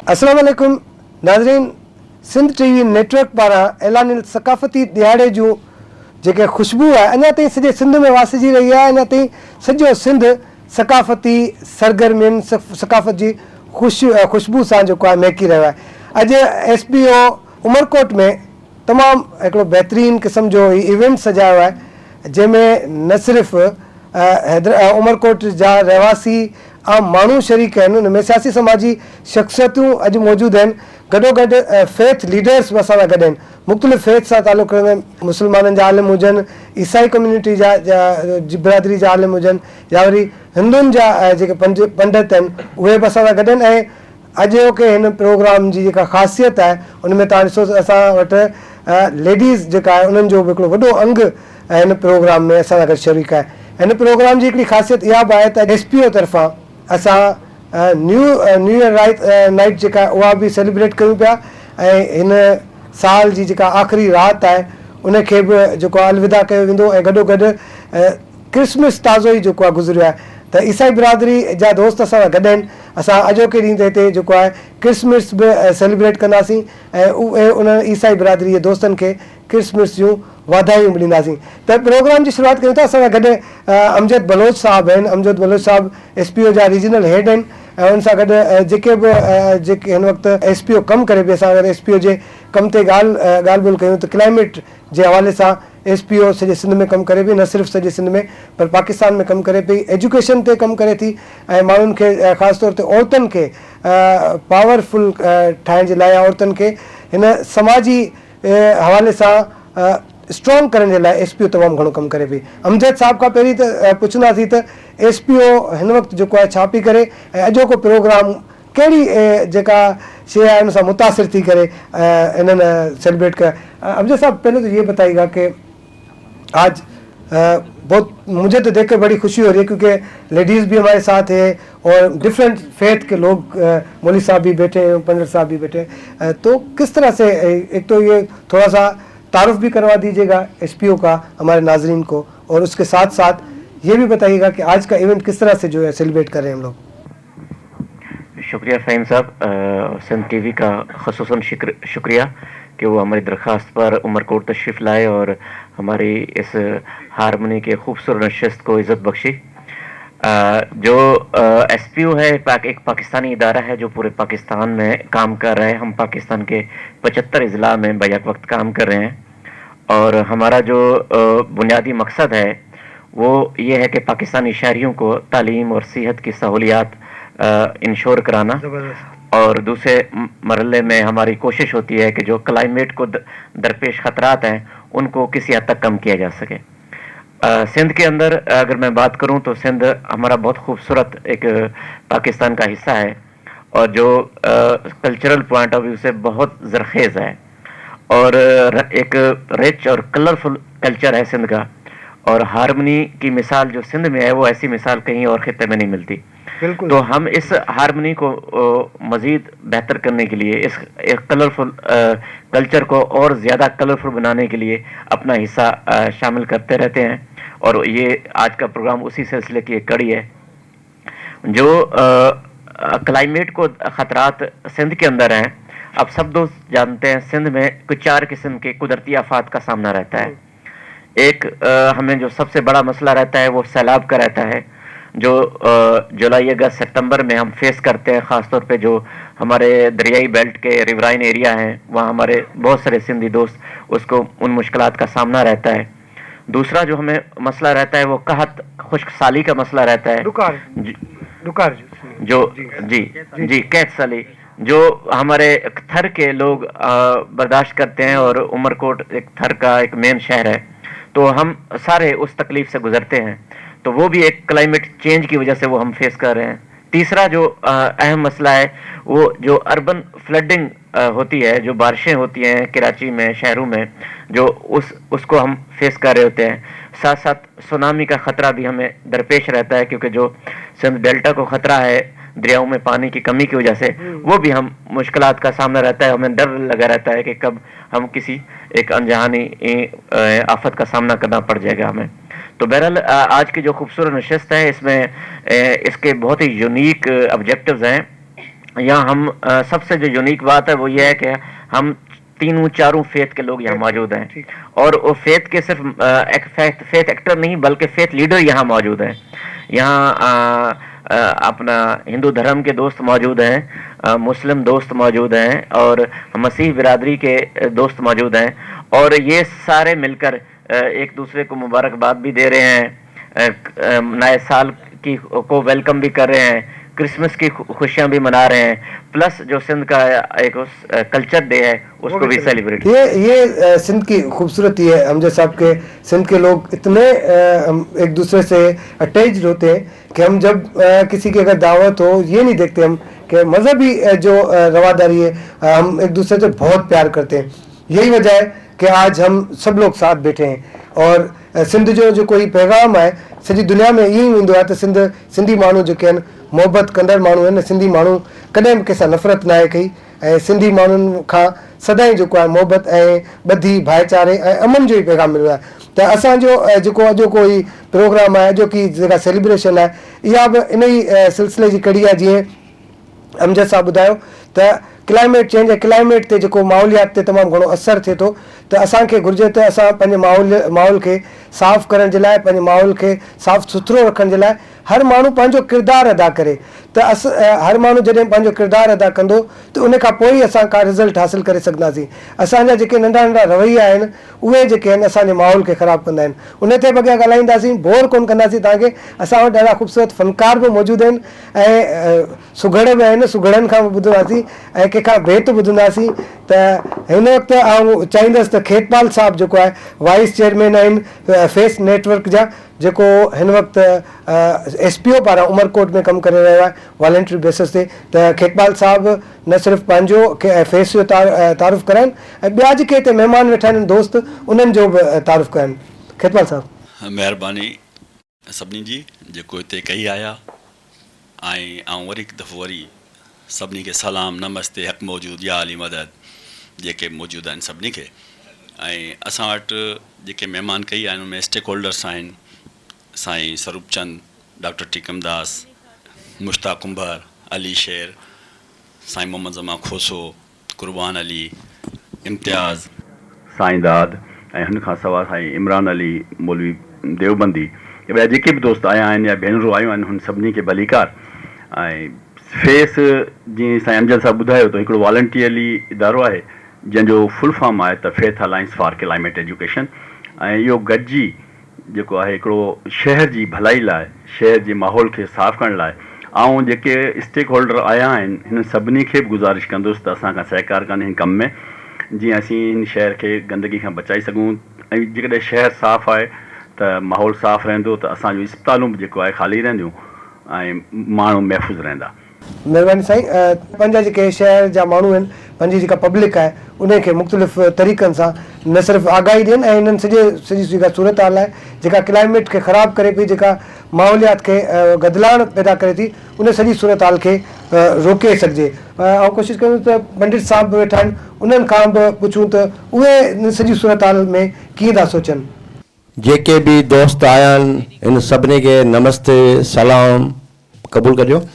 अस्सलाम वालेकुम नाज़रीन, सिंध टीवी नेटवर्क पारां ऐलानियल सकाफ़ती दिहाड़े जूं जेके ख़ुशबू आहे अञा ताईं सॼे सिंध में वासिजी रही आहे। अञा ताईं सॼो सिंध सकाफ़ती सरगर्मियुनि सकाफ़त जी ख़ुशबू सां जेको आहे महकी रहियो आहे। अॼु SPO उमरकोट में तमामु हिकिड़ो बहितरीनु क़िस्म जो इवेंट सजायो आहे, जंहिंमें न सिर्फ़ु उमरकोट जा रहवासी आम माण्हू शरीक आहिनि, उन में सियासी समाजी शख़्सियतूं अॼु मौजूदु आहिनि। गॾोगॾु फेथ लीडर्स बि असां सां गॾु आहिनि। मुख़्तलिफ़ फेथ सां तालुक़ रखंदड़ मुस्लमाननि जा आलिम हुजनि, ईसाई कम्यूनिटी जा बिरादरी जा आलिम हुजनि, या वरी हिंदुनि जा जेके पंडित आहिनि उहे बि असां सां गॾु आहिनि। ऐं अॼोके हिन प्रोग्राम जी जेका ख़ासियत आहे उन में तव्हां ॾिसो असां वटि लेडीज़ जेका आहे उन्हनि जो बि हिकिड़ो वॾो अंग हिन प्रोग्राम में असां सां गॾु शरीक आहे। हिन प्रोग्राम जी हिकिड़ी ख़ासियत इहा बि आहे त SPO तरफ़ां असां न्यू ईयर नाइट जेका आहे उहा बि सेलिब्रेट कयूं पिया। ऐं हिन साल जी जेका आख़िरी राति आहे उनखे बि जेको आहे अलविदा कयो वेंदो। ऐं गॾोगॾु क्रिसमस ताज़ो ई जेको आहे गुज़रियो आहे, त ईसाई बिरादरी जा दोस्त असां सां गॾु आहिनि। असां अॼोके ॾींहं ते हिते जेको आहे क्रिसमस बि सेलिब्रेट कंदासीं ऐं उहे उन ईसाई बिरादरी जे दोस्तनि खे क्रिसमस जूं वाधायूं बि ॾींदासीं। त प्रोग्राम जी शुरूआति कयूं था। असां सां गॾु अमजद बलोच साहब आहिनि। अमजद बलोच साहब SPO जा रीजनल हेड आहिनि ऐं उन सां गॾु जेके हिन वक़्तु SPO कमु करे पई। असां अगरि SPO जे कम ते ॻाल्हि ॿोल कयूं त क्लाइमेट जे हवाले सां SPO सॼे सिंध में कमु करे पई, न सिर्फ़ु सॼे सिंध में पर पाकिस्तान में कमु करे पई। एजुकेशन ते कमु करे थी ऐं माण्हुनि खे ख़ासि तौर ते औरतुनि खे पावरफुल ठाहिण जे लाइ, औरतुनि खे हिन समाजी हवाले सां स्ट्रॉन्ग करण जे लाइ SPO तमामु घणो कमु करे पई। अमजद साहब खां पहिरीं त पुछंदासीं त SPO हिन वक़्तु जेको आहे छा पई करे ऐं अॼोको प्रोग्राम कहिड़ी जेका शइ आहे उन सां मुतासिर थी करे इन्होंने सेलिब्रेट किया। अमजद साहब, पहले तो ये बताइएगा कि आज बहुत मुझे तो देख कर बड़ी खुशी हो रही है क्योंकि लेडीज़ भी हमारे साथ है और डिफरेंट फेथ के लोग, मौलवी साहब भी बैठे हैं, पंडित साहब भी बैठे हैं। तो किस तरह से, एक तो ये थोड़ा सा तारुफ भी करवा दीजिएगा SPO का हमारे नाजरीन को, और उसके साथ साथ ये भी बताइएगा कि आज का इवेंट किस तरह से जो है सेलिब्रेट कर रहे हैं हम लोग। शुक्रिया फ़हीम साहब, सिंध TV का ख़ुसूसन शुक्रिया कि वो हमारी दरख्वास्त पर उमरकोट तशरीफ़ लाए और हमारी इस हारमोनी के खूबसूरत नशिस्त को इज़्ज़त बख्शी। जो SPO है एक पाकिस्तानी इदारा है जो पूरे पाकिस्तान में काम कर रहा है। हम पाकिस्तान के 75 अज़ला में बैक वक्त काम कर रहे हैं और हमारा जो बुनियादी मकसद है वो ये है कि पाकिस्तानी शहरियों को तालीम और सेहत की सहूलियात इंश्योर कराना, और दूसरे मरहले में हमारी कोशिश होती है कि जो क्लाइमेट को दरपेश ख़तरात हैं उनको किसी हद तक कम किया जा सके। सिंध के अंदर अगर मैं बात करूं तो सिंध हमारा बहुत खूबसूरत एक पाकिस्तान का हिस्सा है और जो कल्चरल पॉइंट ऑफ व्यू से बहुत ज़रखेज़ है और एक रिच और कलरफुल कल्चर है सिंध का। और हारमोनी की मिसाल जो सिंध में है वो ऐसी मिसाल कहीं और खित्ते में नहीं मिलती। तो हम इस हारमोनी को मज़ीद बेहतर करने के लिए, इस एक कलरफुल कल्चर को और ज़्यादा कलरफुल बनाने के लिए अपना हिस्सा शामिल करते रहते हैं, और ये आज का प्रोग्राम उसी सिलसिले की एक कड़ी है। जो क्लाइमेट को ख़तरात सिंध के अंदर हैं, अब सब दोस्त जानते हैं सिंध में कुछ 4 किस्म के कुदरती आफात का सामना रहता है। एक हमें जो सबसे बड़ा मसला रहता है वो सैलाब का रहता है, जो जुलाई अगस्त सितंबर में हम फेस करते हैं। ख़ास तौर पे जो हमारे दरियाई बेल्ट के रिवराइन एरिया हैं वहाँ हमारे बहुत सारे सिंधी दोस्त उसको उन मुश्किलात का सामना रहता है। दूसरा जो हमें मसला रहता है वो कहत खुश्क साली का मसला रहता है, जो जी कैद साली जो हमारे थर के लोग बर्दाश्त करते हैं, और उमरकोट एक थर का एक मेन शहर है तो हम सारे उस तकलीफ से गुजरते हैं। तो वो भी एक क्लाइमेट चेंज की वजह से वो हम फेस कर रहे हैं। तीसरा जो अहम मसला है वो जो अर्बन फ्लडिंग होती है, जो बारिशें होती हैं कराची में, शहरों में, जो उसको हम फेस कर रहे होते हैं। साथ साथ सुनामी का ख़तरा भी हमें दरपेश रहता है क्योंकि जो सिंध डेल्टा को ख़तरा है दरियाओं में पानी की कमी की वजह से, वो भी हम मुश्किलात का सामना रहता है। हमें डर लगा रहता है कि कब हम किसी एक अनजानी आफत का सामना करना पड़ जाएगा हमें। तो बहरहाल आज की जो खूबसूरत नशिस्त है इसमें इसके बहुत ही यूनिक ऑब्जेक्टिव्स हैं। यहाँ हम सबसे जो यूनिक बात है वो ये है कि हम तीनों चारों फेथ के लोग यहाँ मौजूद हैं, और वो फेथ के सिर्फ एक फेथ एक्टर नहीं बल्कि फेथ लीडर यहाँ मौजूद हैं। यहाँ अपना हिंदू धर्म के दोस्त मौजूद हैं, मुस्लिम दोस्त मौजूद हैं, और मसीह बिरादरी के दोस्त मौजूद हैं, और ये सारे मिलकर एक दूसरे को मुबारकबाद भी दे रहे हैं, नए साल की को वेलकम भी कर रहे हैं, क्रिसमस की खुशियां भी मना रहे हैं, प्लस जो सिंध का एक कल्चर डे है उसको भी सेलिब्रेट। ये सिंध की खूबसूरती है अमजद साहब के। सिंध के लोग इतने एक दूसरे से अटैच्ड होते हैं कि हम जब किसी की अगर दावत हो, ये नहीं देखते हम कि मजहबी जो रवादारी है, हम एक दूसरे से बहुत प्यार करते हैं। यही वजह है कि आज हम सब लोग साथ बैठे हैं, और सिंध जो कोई पैगाम है सॼी दुनिया में ईअं ई हूंदो आहे त सिंधी माण्हू जेके आहिनि मोहबत कंदड़ माण्हू आहिनि। सिंधी माण्हू कॾहिं बि कंहिंसां नफ़रत न आहे कई, ऐं सिंधी माण्हुनि खां सदाईं जेको आहे मोहबत ऐं ॿधी भाईचारे ऐं अमन जो ई पैगाम मिलियो आहे। त असांजो जेको अॼोको ई प्रोग्राम आहे, अॼोकी जेका सेलिब्रेशन आहे, इहा बि इन ई सिलसिले जी कड़ी आहे। जीअं अमजद साहब ॿुधायो त क्लाइमेट चेंज ऐं क्लाइमेट ते जेको माहौलियात ते तमामु घणो असरु थिए थो, त असांखे घुरिजे त असां पंहिंजे माहौल खे साफ़ु करण जे लाइ, पंहिंजे माहौल खे साफ़ु सुथिरो रखण जे लाइ हर माण्हू पंहिंजो किरदारु अदा करे। त हर माण्हू जॾहिं पंहिंजो किरदारु अदा कंदो त उन खां पोइ ई असां का रिज़ल्ट हासिलु करे सघंदासीं। असांजा जेके नंढा नंढा रवैया आहिनि उहे जेके आहिनि असांजे माहौल खे ख़राबु कंदा आहिनि। उन ते बि अॻियां ॻाल्हाईंदासीं, बोर कोन कंदासीं तव्हांखे। असां वटि ॾाढा ख़ूबसूरत फ़नकार बि मौजूदु आहिनि, ऐं सुघड़ बि आहिनि, सुघड़नि खां बि ॿुधंदासीं ऐं कंहिंखां भेट ॿुधंदासीं। त हिन वक़्तु आउं चाहींदुसि त खेतपाल साहब जेको आहे वाइस चेयरमैन आहिनि फेस नेटवर्क जा, जेको हिन वक़्तु SPO पारां उमरकोट में कमु करे रहियो आहे वॉलंटरी बेसिस ते। त खेतपाल साहब न सिर्फ़ु पंहिंजो फेस जो तारुफ़ कराइनि, ऐं ॿिया जेके हिते महिमान वेठा आहिनि दोस्त, उन्हनि जो बि तारुफ़ कराइनि। खेतपाल साहब। महिरबानी सभिनी जी जेको हिते कई आया, ऐं आउं वरी हिकु दफ़ो वरी सभिनी खे सलाम, नमस्ते, हक़ मौजूद, या अली मदद जेके मौजूदु आहिनि सभिनी खे। ऐं असां वटि जेके महिमान कई आहिनि उनमें स्टेक होल्डर्स आहिनि साईं स्वरूपचंद, डॉक्टर टीकमदास, मुश्ताक कुंभर, अली शेर, साईं मोहम्मद ज़मा खोसो, कुर्बान अली, इम्तियाज़, साईं दाद, ऐं हुन खां सवाइ साईं इमरान अली मौलवी देवबंदी, ॿिया जेके बि दोस्त आया आहिनि या भेनरूं आयूं आहिनि, हुन सभिनी खे भलीकार। ऐं फेस जीअं साईं अमजद साहब ॿुधायो त हिकिड़ो वॉलंटियरली इदारो आहे जंहिंजो फुल फॉर्म आहे त faith alliance for climate education. ऐं इहो गॾिजी जेको आहे हिकिड़ो शहर जी भलाई लाइ, शहर जे माहौल खे साफ़ु करण लाइ, ऐं जेके स्टेक होल्डर आया आहिनि हिन सभिनी खे बि गुज़ारिश कंदुसि त असां खां सहकार कनि हिन कम में, जीअं असीं हिन शहर खे गंदगी खां बचाए सघूं। ऐं जेकॾहिं शहर साफ़ु आहे त माहौल साफ़ु रहंदो, त असांजो इस्पतालूं बि जेको आहे ख़ाली रहंदियूं ऐं माण्हू महफ़ूज़ रहंदा। महिरबानी साईं। पंहिंजा जेके शहर जा माण्हू आहिनि, पंहिंजी जेका पब्लिक आहे, उनखे मुख़्तलिफ़ तरीक़नि सां न सिर्फ़ु आगाही ॾियनि, ऐं हिननि सॼी जेका सूरत हाल आहे जेका क्लाइमेट खे ख़राबु करे पई, जेका माहौलियात खे गदलाइण पैदा करे थी, उन सॼी सूरत हाल खे रोके सघिजे। ऐं कोशिशि कयूं त पंडित साहब बि वेठा आहिनि, उन्हनि खां बि पुछूं त उहे सॼी सूरत हाल में कीअं था सोचनि। जेके बि दोस्त आया आहिनि इन सभिनी खे नमस्ते, सलाम क़बूल कजो।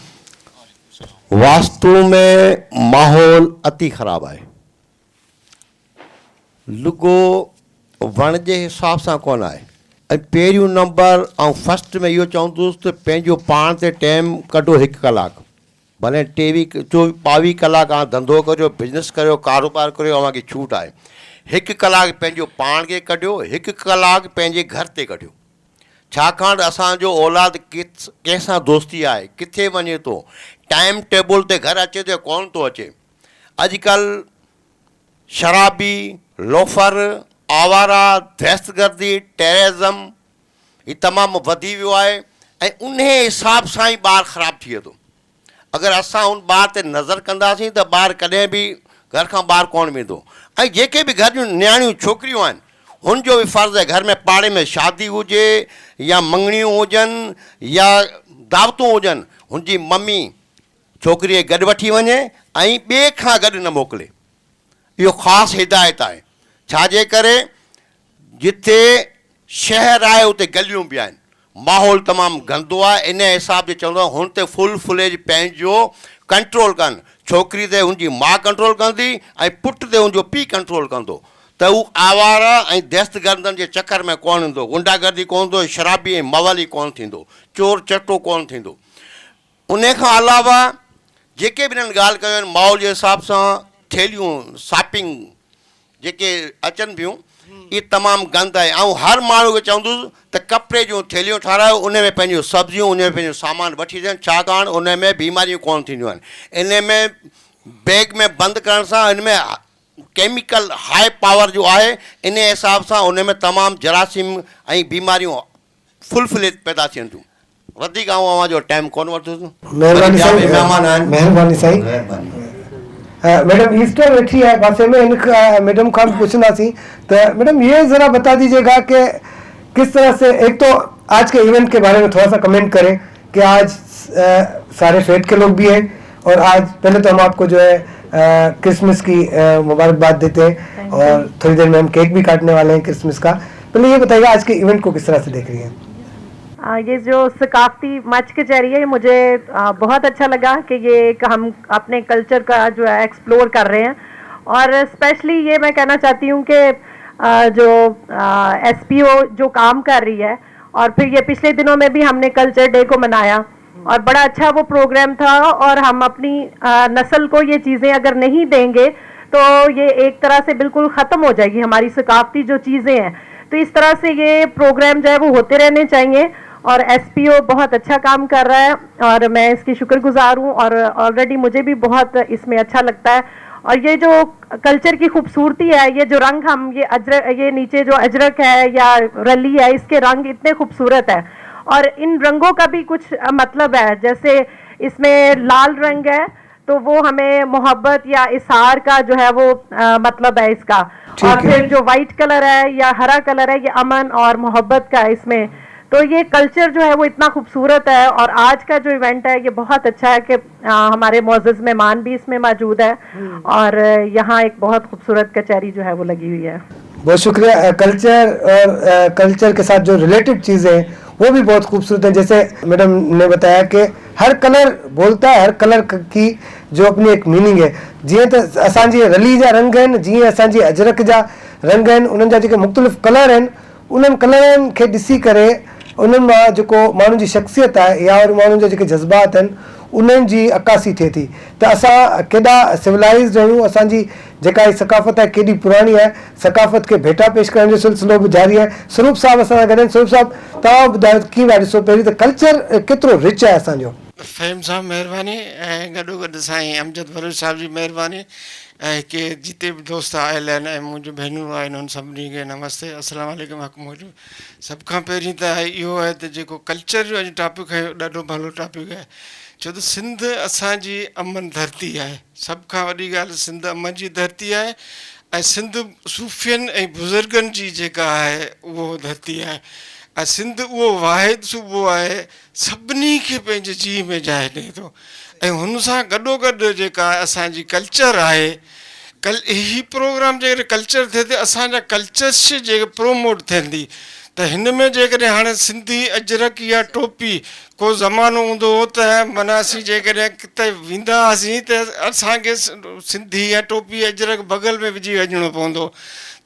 वास्तु में माहौल अति ख़राबु आहे, लुगो वण जे हिसाब सां कोन आहे। ऐं पहिरियों नंबर ऐं फस्ट में इहो चवंदुसि त पंहिंजो पाण ते टाइम कढो 1 कलाकु, भले 22 कलाक तव्हां धंधो करियो, बिजनेस करियो, कारोबार करियो, अव्हांखे छूट आहे। 1 कलाकु पंहिंजो पाण खे कढियो, 1 कलाकु पंहिंजे घर ते कढियो। छाकाणि असांजो औलाद कंहिंसां दोस्ती आहे, किथे वञे थो, टाइम टेबल ते घर अचे थो कोन थो अचे। अॼुकल्ह शराबी, लोफर, आवारा, दहशतगर्दी, टेररिज़म ही तमामु वधी वियो आहे, ऐं उन हिसाब सां ई ॿारु ख़राबु थी वेंदो। अगरि असां उन ॿार ते नज़र कंदासीं त ॿारु कॾहिं बि घर खां ॿाहिरि कोन वेंदो। ऐं जेके बि घर जूं नियाणियूं छोकिरियूं आहिनि, हुनजो बि फ़र्ज़ु आहे, घर में पाड़े में शादी हुजे या मंगणियूं हुजनि या दावतूं हुजनि, हुनजी मम्मी छोकिरीअ खे गॾु वठी वञे ऐं ॿिए खां गॾु न मोकिले। इहो ख़ासि हिदायत आहे। छाजे करे जिथे शहर आहे उते गलियूं बि आहिनि, माहौल तमामु गंदो आहे। इन हिसाब से चवंदो हुन ते फुल फुलेज पंहिंजो कंट्रोल कनि। छोकिरी ते हुनजी माउ कंट्रोल कंदी ऐं पुट ते हुनजो पीउ कंट्रोल कंदो त हू आवारा ऐं दहशतगर्दनि जे चकर में कोन ईंदो, गुंडागर्दी कोन हूंदो, शराबी ऐं मवाली कोन थींदो, चोर चटो कोन थींदो। उन खां अलावा जेके बि हिननि ॻाल्हि कयूं आहिनि माहौल जे हिसाब सां थेलियूं शॉपिंग जेके अचनि पियूं इहे तमामु गंद आहे। ऐं हर माण्हू खे चवंदुसि त कपिड़े जूं थेलियूं ठारायो, उन में पंहिंजियूं सब्जियूं, उन में पंहिंजो सामान वठी अचनि, छाकाणि उन में बीमारियूं कोन थींदियूं आहिनि। इन में बैग में बंदि करण सां इन में केमिकल हाई पावर जो आहे, इन हिसाब सां उन में तमामु जरासीम ऐं बीमारियूं फुलफिलित पैदा थियनि थियूं। वधीक आऊं अव्हां जो टाइम कोन वठंदुसि। महिरबानी जाम साईं, महिमान आहिनि। महिरबानी साईं। मैडम ईस्टर वेठी है पासे में, इन मैडम खां भी पूछनासी। तो मैडम ये ज़रा बता दीजिएगा कि किस तरह से, एक तो आज के इवेंट के बारे में थोड़ा सा कमेंट करें कि आज सारे फेट के लोग भी हैं और आज पहले तो हम आपको जो है क्रिसमस की मुबारकबाद देते हैं और थोड़ी देर में हम केक भी काटने वाले हैं क्रिसमस का। पहले ये बताइएगा आज के इवेंट को किस तरह से देख रही हैं? ये जो सकाफती मच कचहरी है, मुझे बहुत अच्छा लगा कि ये एक हम अपने कल्चर का जो है एक्सप्लोर कर रहे हैं। और स्पेशली ये मैं कहना चाहती हूँ कि जो एसपीओ जो काम कर रही है, और फिर ये पिछले दिनों में भी हमने कल्चर डे को मनाया और बड़ा अच्छा वो प्रोग्राम था। और हम अपनी नस्ल को ये चीज़ें अगर नहीं देंगे तो ये एक तरह से बिल्कुल ख़त्म हो जाएगी हमारी सकाफती जो चीज़ें हैं। तो इस तरह से ये प्रोग्राम जो है वो होते रहने चाहिए और एसपीओ बहुत अच्छा काम कर रहा है और मैं इसकी शुक्रगुजार हूँ। और ऑलरेडी मुझे भी बहुत इसमें अच्छा लगता है। और ये जो कल्चर की खूबसूरती है, ये जो रंग हम ये नीचे जो अजरक है या रली है, इसके रंग इतने खूबसूरत है और इन रंगों का भी कुछ मतलब है। जैसे इसमें लाल रंग है तो वो हमें मोहब्बत या इसार का जो है वो मतलब है इसका। और फिर जो वाइट कलर है या हरा कलर है, ये अमन और मोहब्बत का है इसमें। तो ये कल्चर जो है वो इतना खूबसूरत है और आज का जो इवेंट है ये बहुत अच्छा है कि हमारे मोअज़्ज़ज़ मेहमान भी इसमें मौजूद है और यहाँ एक बहुत खूबसूरत कचहरी जो है वो लगी हुई है। बहुत शुक्रिया। कल्चर और कल्चर के साथ जो रिलेटेड चीज़ें हैं वो भी बहुत खूबसूरत हैं। जैसे मैडम ने बताया कि हर कलर बोलता है, हर कलर की जो अपनी एक मीनिंग है। जीअं त असांजी रली जा रंग आहिनि, जीअं असांजी अजरक जा रंग आहिनि, उन्हनि जा जेके मुख़्तलिफ़ कलर आहिनि, उन्हनि कलरनि खे ॾिसी करे उन्हनि मां जेको माण्हुनि जी शख़्सियत आहे या वरी माण्हुनि जा जेके जज़्बात आहिनि उन्हनि जी अक्कासी थिए थी। त असां केॾा सिविलाइज़्ड आहियूं, असांजी जेका ही सकाफ़त आहे केॾी पुराणी आहे। सकाफ़त खे भेटा पेश करण जो सिलसिलो बि जारी आहे। स्वरूप साहब असां सां गॾु आहिनि। स्वरूप साहब, तव्हां ॿुधायो कीअं था ॾिसो पहिरीं त कल्चर केतिरो रिच आहे असांजो? फ़हीम साहब महिरबानी ऐं गॾोगॾु साईं अमजद फरूज़ साहब जी महिरबानी ऐं के जिते बि दोस्त आयल आहिनि ऐं मुंहिंजूं भेनरूं आहिनि उन सभिनी खे नमस्ते, अस्सलाम वालेकुम हक़ मौजूद। सभ खां पहिरीं त इहो आहे त जेको कल्चर जो अॼु टॉपिक आहे ॾाढो भलो टॉपिक आहे, छो त सिंध असांजी अमन धरती आहे। सभ खां वॾी ॻाल्हि सिंध अमन जी धरती आहे ऐं सिंध सूफ़ियनि ऐं बुज़ुर्गनि जी जेका आहे उहो धरती आहे। ऐं सिंध उहो वाहिद सूबो आहे सभिनी खे पंहिंजे जी में जाइ ॾिए थो ऐं हुन सां गॾोगॾु जेका असांजी कल्चर आहे, ही प्रोग्राम जेकॾहिं कल्चर थिए त असांजा कल्चर्स जेके प्रोमोट थींदी। त हिन में जेकॾहिं हाणे सिंधी अजरक या टोपी को ज़मानो हूंदो हो त माना असीं जेकॾहिं किथे वेंदा हुआसीं त असांखे सिंधी या टोपी अजरक बगल में विझी वञिणो पवंदो।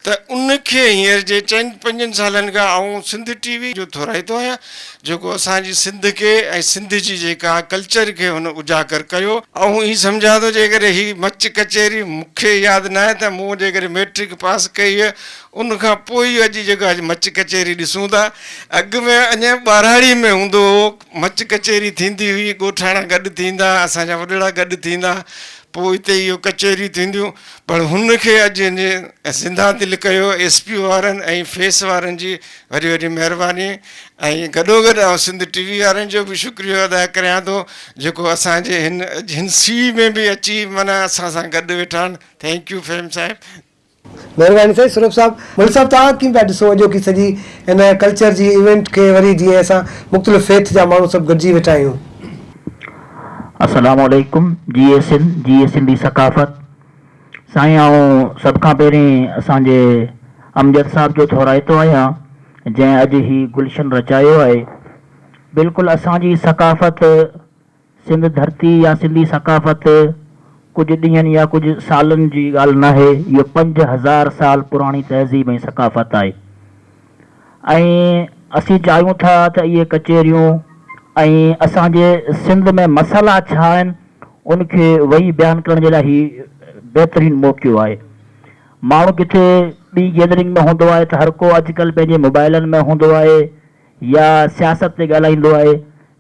त उनखे हींअर जे 4-5 सालनि खां आऊं सिंध टीवी जो थोराईंदो आहियां जेको असांजी सिंध खे ऐं सिंध जी जेका कल्चर खे हुन उजागर कयो। ऐं हीअ सम्झां थो जेकॾहिं हीअ मच कचहरी मूंखे यादि न आहे त मूं जेकॾहिं मैट्रिक पास कई आहे उनखां पोइ अॼु जेका मच कचहरी ॾिसूं था। अॻु में अञा ॿारहाड़ी में हूंदो हो मच कचहरी थींदी हुई, ॻोठाणा गॾु थींदा, असांजा वॾड़ा गॾु थींदा, पोइ हिते इहो कचहरियूं थींदियूं। पर हुनखे अॼु सिंधा दिल कयो एसपी वारनि ऐं फेस वारनि जी वरी वरी महिरबानी ऐं गॾोगॾु ऐं सिंध टीवी वारनि जो बि शुक्रियो अदा करियां थो जेको असांजे हिन सी में बि अची माना असां सां गॾु वेठा आहिनि। थैंक यू फ़हीम साहिब। महिरबानी साईं। स्वरूप साहब, मुल साहब, तव्हां कीअं पिया ॾिसो अॼो की सॼी हिन कल्चर जी इवेंट खे वरी जीअं असां मुख़्तलिफ़ फेथ जा माण्हू सभु गॾिजी वेठा आहियूं? अस्सलाम वालेकुम। जीए सिंधी सकाफ़त साईं, ऐं सभ खां पहिरीं असांजे अमजद साहब जो थोराइतो आहियां जंहिं अॼु ही गुलशन रचायो आहे। बिल्कुलु असांजी सकाफ़त सिंध धरती या सिंधी सकाफ़त कुछ ॾींहंनि या कुछ सालनि जी ॻाल्हि न आहे, इहो 5000 साल पुराणी तहज़ीब ऐं सकाफ़त आहे। ऐं असीं चाहियूं था त इहे कचहरियूं ऐं असांजे सिंध में मसाला छा आहिनि उनखे वही बयानु करण जे लाइ ही बहितरीनु मौक़ो आहे। माण्हू किथे ॿी गैदरिंग में हूंदो आहे त हर को अॼुकल्ह पंहिंजे मोबाइलनि में हूंदो आहे या सियासत ते ॻाल्हाईंदो आहे,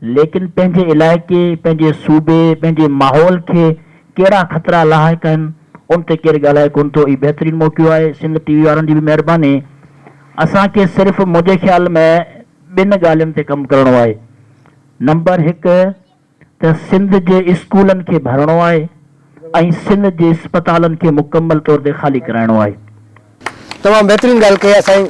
लेकिन पंहिंजे इलाइक़े, पंहिंजे सूबे, पंहिंजे माहौल खे कहिड़ा ख़तरा लाहिक़ आहिनि उन ते केरु ॻाल्हाए कोन थो। इहो बहितरीनु मौक़ो आहे। सिंध टीवी वारनि जी बि महिरबानी। असांखे सिर्फ़ु मुंहिंजे ख़्याल में 2 ॻाल्हियुनि ते कमु करिणो आहे। नंबर 1 त सिंध जे स्कूलनि खे भरिणो आहे ऐं सिंध जे अस्पतालनि खे मुकमल तौर ते ख़ाली कराइणो आहे। तमामु बहितरीनु ॻाल्हि कई आहे साईं।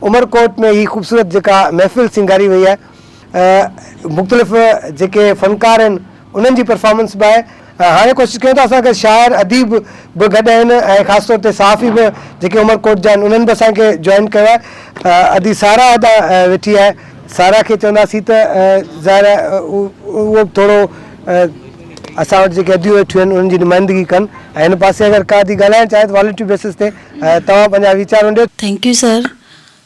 उमरकोट में ही ख़ूबसूरत जेका महफ़िल सिंगारी वई आहे, मुख़्तलिफ़ जेके फ़नकार आहिनि उन्हनि जी परफॉर्मेंस बि आहे। हाणे कोशिशि कयूं था असांखे शाइर अदीब बि गॾु आहिनि ऐं ख़ासि तौर ते सहाफ़ी बि जेके उमरकोट जा आहिनि उन्हनि बि असांखे जॉइन कयो आहे। अदी सारा अदा वेठी आहे। सारा खे चवंदासीं त ज़ाहिर उहो थोरो असां वटि जेके अदियूं वेठियूं आहिनि उन्हनि जी नुमाइंदगी कनि ऐं हिन पासे अगरि का अदी ॻाल्हाइणु चाहे त वॉलंटियर बेसिस ते तव्हां पंहिंजा वीचार ॾियो। Thank U sir.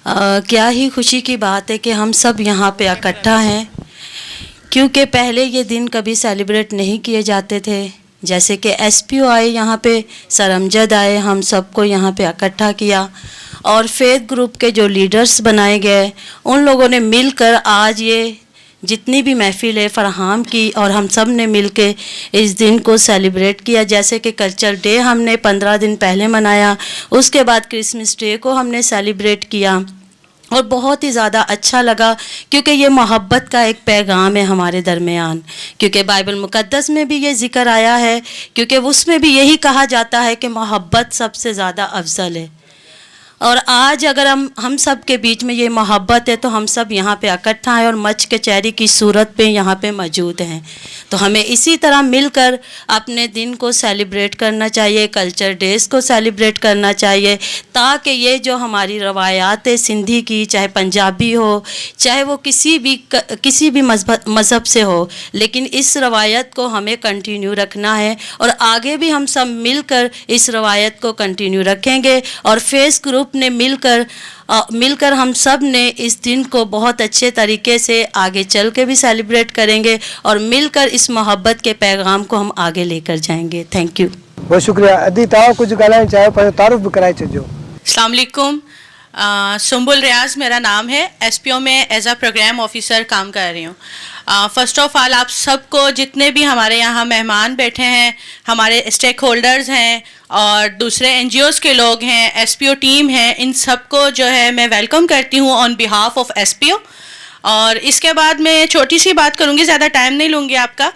क्या ही खुशी की बात है कि हम सब यहाँ पे इकट्ठा हैं, क्योंकि पहले ये दिन कभी सेलिब्रेट नहीं किए जाते थे। जैसे कि एसपीओ आए यहाँ पे, सर अमजद आए, हम सबको यहाँ पे इकट्ठा किया और फेथ ग्रुप के जो लीडर्स बनाए गए उन लोगों ने मिलकर आज ये जितनी भी महफिलें फराहम की और हम सब ने मिल के इस दिन को सेलिब्रेट किया। जैसे कि कल्चर डे हमने 15 दिन पहले मनाया, उसके बाद क्रिसमस डे को हमने सेलिब्रेट किया और बहुत ही ज़्यादा अच्छा लगा, क्योंकि ये मोहब्बत का एक पैगाम है हमारे दरमियान। क्योंकि बाइबल मुक़द्दस में भी ये ज़िक्र आया है, क्योंकि उसमें भी यही कहा जाता है कि मोहब्बत सबसे ज़्यादा अफजल है। और आज अगर हम सब के बीच में ये मोहब्बत है तो हम सब यहाँ पे इकट्ठा हैं और मच कचहरी की सूरत पे यहाँ पे मौजूद हैं। तो हमें इसी तरह मिलकर अपने दिन को सेलिब्रेट करना चाहिए, कल्चर डेज़ को सेलिब्रेट करना चाहिए, ताकि ये जो हमारी रवायात है सिंधी की, चाहे पंजाबी हो, चाहे वो किसी भी मज़हब से हो, लेकिन इस रवायत को हमें कंटिन्यू रखना है और आगे भी हम सब मिलकर इस रवायत को कंटिन्यू रखेंगे। और फेस ग्रुप ने मिलकर हम सब ने इस दिन को बहुत अच्छे तरीके से आगे चल के भी सेलिब्रेट करेंगे और मिलकर इस मोहब्बत के पैगाम को हम आगे लेकर जाएंगे। Thank U. बहुत शुक्रिया। अदी तव्हां कुझु ॻाल्हाइणु चाहियो, पंहिंजो तारुफ़ बि कराए छॾिजो। अस्सलाम वालेकुम। सुम्बुल रियाज मेरा नाम है। एसपीओ में एज अ प्रोग्राम ऑफिसर काम कर रही हूँ। फ़र्स्ट ऑफ ऑल आप सबको, जितने भी हमारे यहाँ मेहमान बैठे हैं, हमारे स्टेक होल्डर्स हैं और दूसरे एनजीओज़ के लोग हैं, एसपीओ टीम है, इन सबको जो है मैं वेलकम करती हूँ ऑन बिहाफ ऑफ एसपीओ। और इसके बाद मैं छोटी सी बात करूँगी, ज़्यादा टाइम नहीं लूँगी आपका,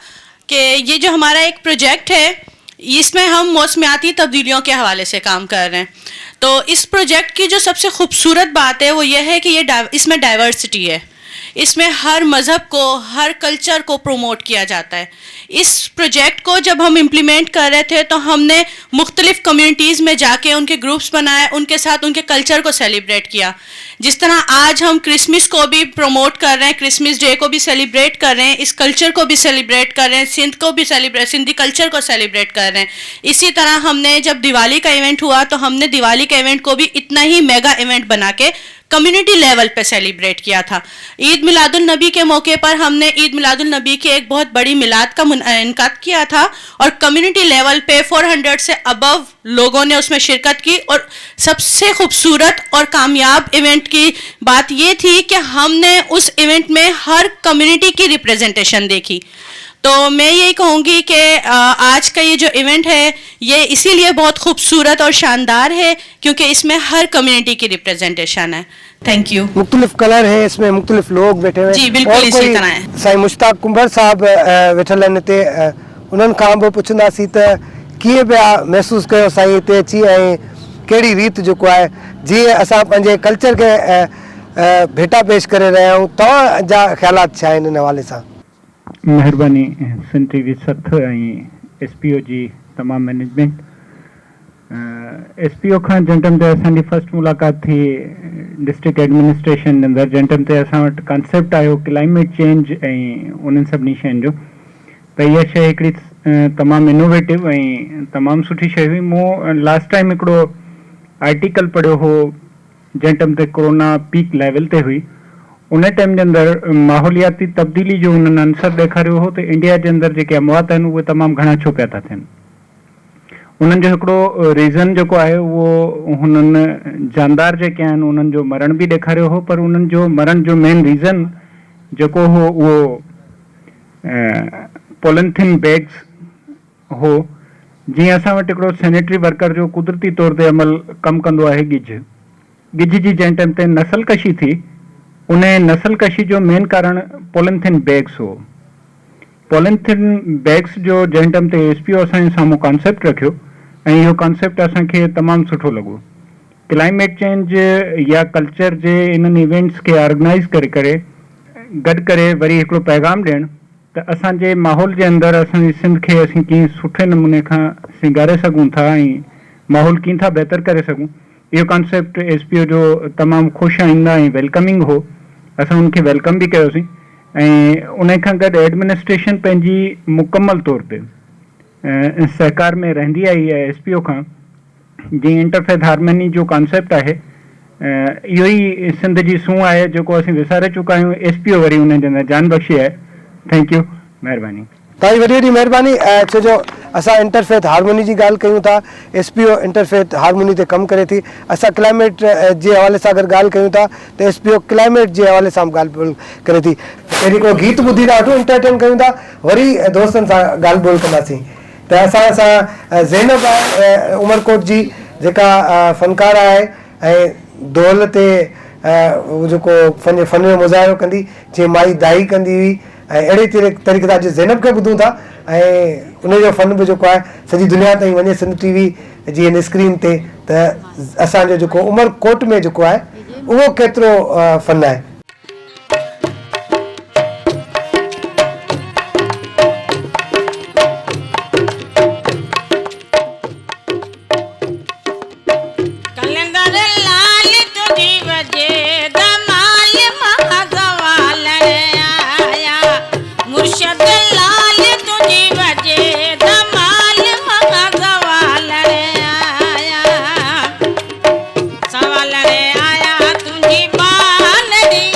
कि ये जो हमारा एक प्रोजेक्ट है इसमें हम मौसमियाती तब्दीलियों के हवाले से काम कर रहे हैं। तो इस प्रोजेक्ट की जो सबसे खूबसूरत बात है वो ये है कि इसमें डाइवर्सिटी है, इसमें हर मज़हब को, हर कल्चर को प्रोमोट किया जाता है। इस प्रोजेक्ट को जब हम इम्प्लीमेंट कर रहे थे तो हमने मुख्तलिफ़ कम्युनिटीज़ में जाके उनके ग्रुप्स बनाए, उनके साथ उनके कल्चर को सेलिब्रेट किया। जिस तरह आज हम क्रिसमस को भी प्रमोट कर रहे हैं, क्रिसमस डे को भी सेलिब्रेट कर रहे हैं, इस कल्चर को भी सेलिब्रेट कर रहे हैं, सिंध को भी सिंधी कल्चर को सेलिब्रेट कर रहे हैं। इसी तरह हमने जब दिवाली का इवेंट हुआ तो हमने दिवाली के इवेंट को भी इतना ही मेगा इवेंट बना के कम्युनिटी लेवल पे सेलिब्रेट किया था। ईद मिलादुल नबी के मौके पर हमने ईद मिलादुल नबी की एक बहुत बड़ी मिलाद का इनकाद किया था और कम्युनिटी लेवल पे 400 से अबव लोगों ने उसमें शिरकत की। और सबसे खूबसूरत और कामयाब इवेंट की बात ये थी कि हमने उस इवेंट में हर कम्युनिटी की रिप्रेजेंटेशन देखी। तो मैं यही कहूँगी कि आज का ये जो इवेंट है ये इसीलिए बहुत खूबसूरत और शानदार है क्योंकि इसमें हर कम्युनिटी की रिप्रेजेंटेशन है। Thank U. मुख्तलिफ कलर है इसमें, मुख्तलिफ लोग बैठे हुए जी बिल्कुल इसी तरह है। साईं मुश्ताक कुंभर साहब वेठल आहिनि हिते, उन्हनि खां बि पुछंदासीं त कीअं पिया महसूसु कयो साईं हिते अची ऐं कहिड़ी रीति जेको आहे जीअं असां पंहिंजे कल्चर खे भेटा पेश करे रहिया आहियूं, तव्हांजा ख़्यालात छा आहिनि इन हवाले सां? महिरबानी सिंध टीवी सथ ऐं एसपीओ जी तमामु मैनेजमेंट। SPO खां जंटम ते असांजी फर्स्ट मुलाक़ात थी डिस्ट्रिक्ट एडमिनिस्ट्रेशन जे अंदरि जंटम ते असां वटि कंसेप्ट आयो क्लाइमेट चेंज ऐं उन्हनि सभिनी शयुनि जो त इहा शइ हिकिड़ी तमामु इनोवेटिव ऐं तमामु सुठी शइ हुई। मूं लास्ट टाइम हिकिड़ो आर्टिकल पढ़ियो हो जंटम ते कोरोना पीक लेवल ते हुई, उन टाइम जे अंदरि माहौलियाती तब्दीली जो उन्हनि अंसर ॾेखारियो हो त इंडिया जे अंदरि जेके अमवात आहिनि उहे तमामु घणा छो पिया था थियनि। उन्हनि जो हिकिड़ो रीज़न जेको आहे उहो हुननि जानदार जेके आहिनि उन्हनि जो मरण बि ॾेखारियो हो, पर उन्हनि जो मरण जो मेन रीज़न जेको हो उहो पॉलिथिन बैग्स हो। जीअं असां वटि हिकिड़ो सैनिटरी वर्कर जो कुदरती तौर ते अमल कमु कंदो आहे गिज जी जंहिं टाइम ते नसल कशी थी, उन नसल कशी जो मेन कारण पॉलिथिन बैग्स हो। पॉलिथिन बैग्स जो जंहिं टाइम ते SPO असांजे साम्हूं कॉन्सेप्ट रखियो ऐं इहो कॉन्सेप्ट असांखे तमामु सुठो लॻो। क्लाइमेट चेंज या कल्चर जे इन्हनि इवेंट्स खे ऑर्गेनाइज़ करे गॾु करे वरी हिकिड़ो पैगाम ॾियणु त असांजे माहौल जे अंदरि असांजी सिंध खे असीं कीअं सुठे नमूने खां सिंगारे सघूं था ऐं माहौल कीअं था बहितर करे सघूं। इहो कॉन्सेप्ट SPO जो तमामु ख़ुशि आईंदा ऐं वेलकमिंग हो। असां उनखे वेलकम बि कयोसीं ऐं उन खां गॾु एडमिनिस्ट्रेशन पंहिंजी मुकमल तौर ते सहकार में रहंदी आई आहे SPO खां। जीअं इंटरफेथ हार्मनी जो कॉन्सेप्ट आहे, इहो ई सिंध जी सूंह आहे जेको असीं विसारे चुका आहियूं। SPO वरी उन जे अंदरि जान बख़्शी आहे। थैंक यू, महिरबानी। तव्हांजी वॾी वॾी महिरबानी। छो जो असां इंटरफेथ हार्मनी जी ॻाल्हि कयूं था, SPO इंटरफेथ हार्मनी ते कमु करे थी। असां क्लाइमेट जे हवाले सां अगरि ॻाल्हि कयूं था त SPO क्लाइमेट जे हवाले सां ॻाल्हि ॿोल करे थी। पहिरीं को गीत ॿुधी था वठूं, एंटरटेन कयूं था, वरी दोस्तनि सां ॻाल्हि ॿोल कंदासीं। त असां सां ज़ैनब आहे उमरकोट जी, जेका फ़नकार आहे ऐं दोल ते जेको फन जो मुज़ाहिरो कंदी, जीअं माई दाई कंदी हुई ऐं अहिड़े तरीक़े सां अॼु ज़ैनब खे ॿुधूं था ऐं उनजो फ़न बि जेको आहे सॼी दुनिया ताईं वञे सिंध TV जी हिन स्क्रीन ते। त असांजो जेको उमरकोट में जेको आहे उहो केतिरो फ़न आहे। सवाल रे आया तुझी बाल दी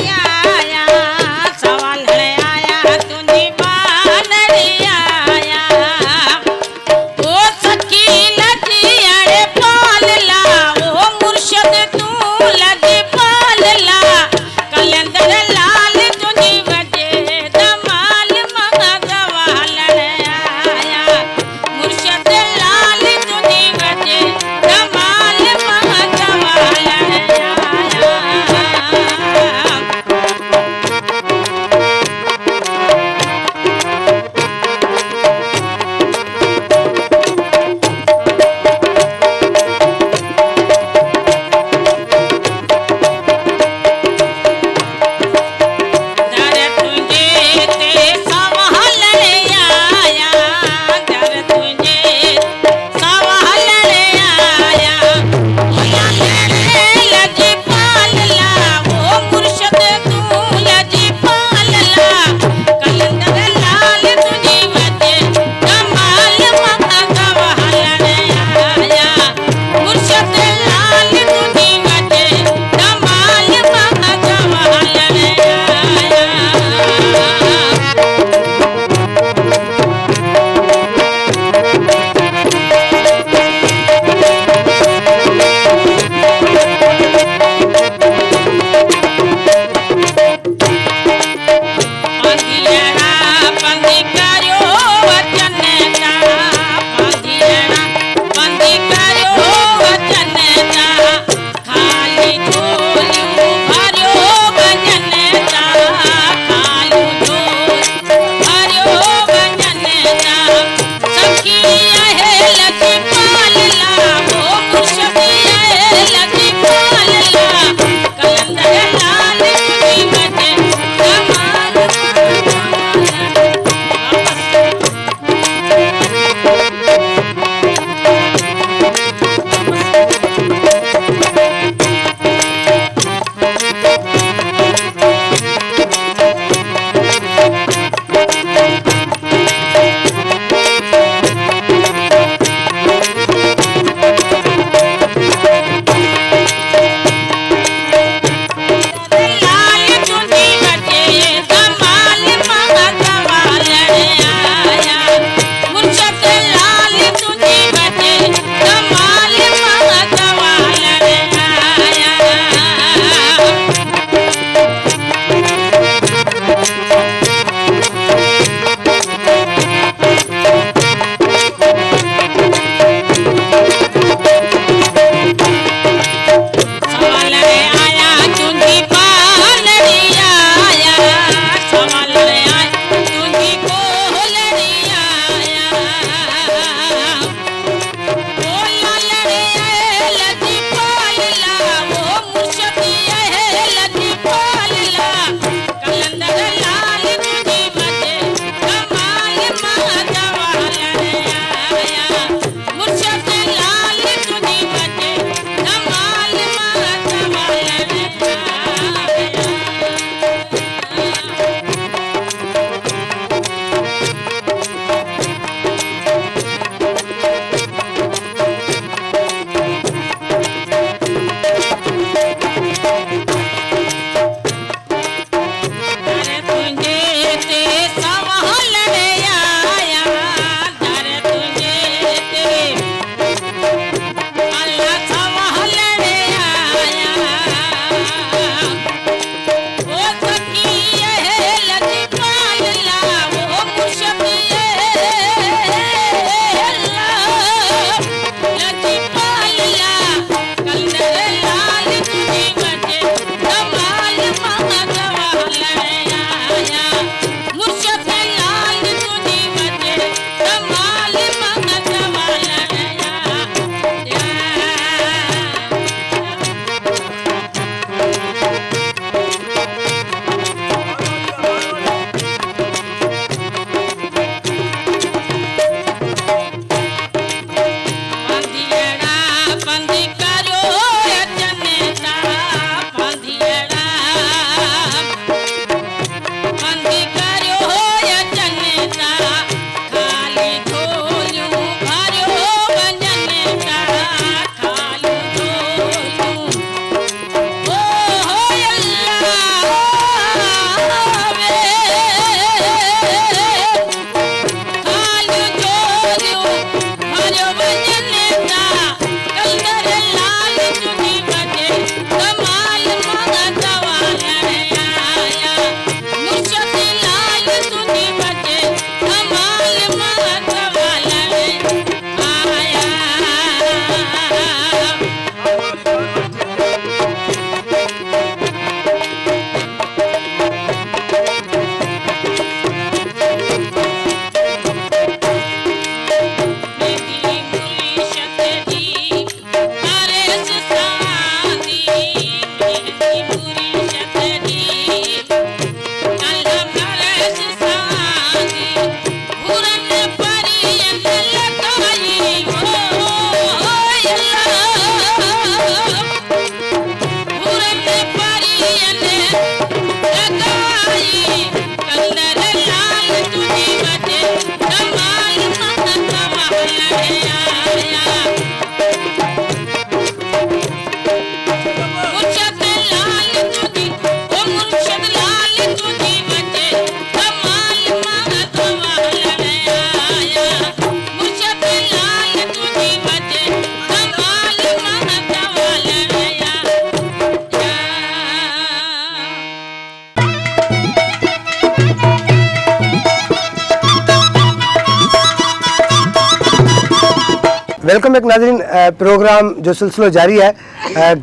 वेलकम बैक नाज़रीन। प्रोग्राम जो सिलसिलो जारी है।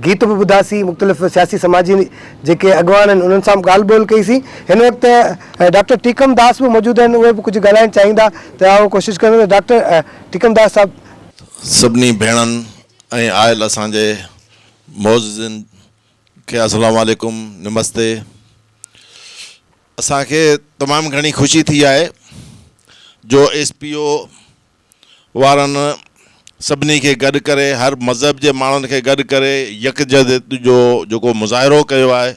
गीत भी ॿुधासीं, मुख़्तलिफ़ सियासी समाजी जेके अॻवान आहिनि उन्हनि सां ॻाल्हि ॿोल कईसीं। हिन वक़्तु डॉक्टर टीकम दास भी मौजूद आहिनि, उहे बि कुझु ॻाल्हाइणु चाहींदा त आउं कोशिशि कंदुमि। डॉक्टर टीकम दास साहब, सभिनी भेणनि ऐं आयल असांजे मौज़िन खे अस्सलाम वालेकुम, नमस्ते। असांखे तमामु घणी ख़ुशी थी आहे जो SPO वारनि सभिनी खे गॾु करे, हर मज़हब जे माण्हुनि खे गॾु करे यकजहत जो जेको मुज़ाहिरो कयो आहे,